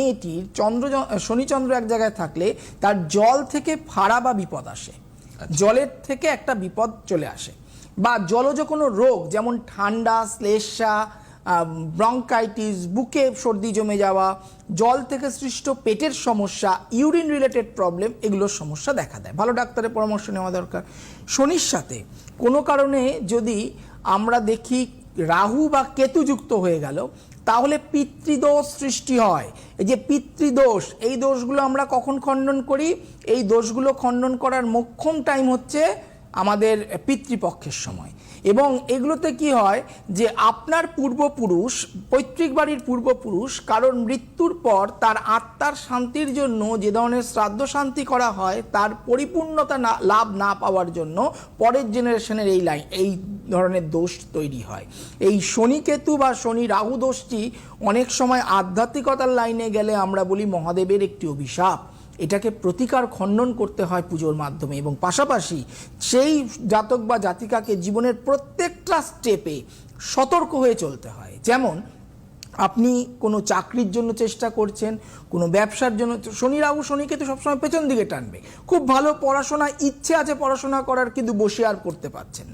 মেয়েটির শনিচন্দ্র এক জায়গায় থাকলে তার জল থেকে ফাড়া বা বিপদ আসে, জলের থেকে একটা বিপদ চলে আসে, বা জলজ কোনো রোগ যেমন ঠান্ডা, শ্লেষ্মা, ব্রঙ্কাইটিস, বুকে সর্দি জমে যাওয়া, জল থেকে সৃষ্ট পেটের সমস্যা, ইউরিন রিলেটেড প্রবলেম, এগুলোর সমস্যা দেখা দেয়। ভালো ডাক্তারের পরামর্শ নেওয়া দরকার। শনির সাথে কোনো কারণে যদি আমরা দেখি রাহু বা কেতু যুক্ত হয়ে গেল, তাহলে পিতৃদোষ সৃষ্টি হয়। এই যে পিতৃদোষ, এই দোষগুলো আমরা কখন খণ্ডন করি? এই দোষগুলো খণ্ডন করার মোক্ষম টাইম হচ্ছে আমাদের পিতৃপক্ষের সময়। এবং এগুলোতে কি হয় যে আপনার পূর্বপুরুষ, পৈতৃক বাড়ির পূর্বপুরুষ কারণ মৃত্যুর পর তার আত্মার শান্তির জন্য যে ধরনের শ্রাদ্ধ শান্তি করা হয়, তার পরিপূর্ণতা লাভ না পাওয়ার জন্য পরের জেনারেশনের এই ধরনের দোষ তৈরি হয়। এই শনি কেতু বা শনি রাহু দোষটি অনেক সময় আধ্যাত্মিকতার লাইনে গেলে আমরা বলি মহাদেবের একটি অভিশাপ। এটাকে প্রতিকার খণ্ডন করতে হয় পুজোর মাধ্যমে, এবং পাশাপাশি সেই জাতক বা জাতিকাকে জীবনের প্রত্যেকটা স্টেপে সতর্ক হয়ে চলতে হয়। যেমন আপনি কোনো চাকরির জন্য চেষ্টা করছেন, কোনো ব্যবসার জন্য, শনি রাহু শনিকে তো সবসময় পেছন দিকে টানবে। খুব ভালো পড়াশোনা ইচ্ছে আছে পড়াশোনা করার, কিন্তু বসে আর করতে পারছেন না।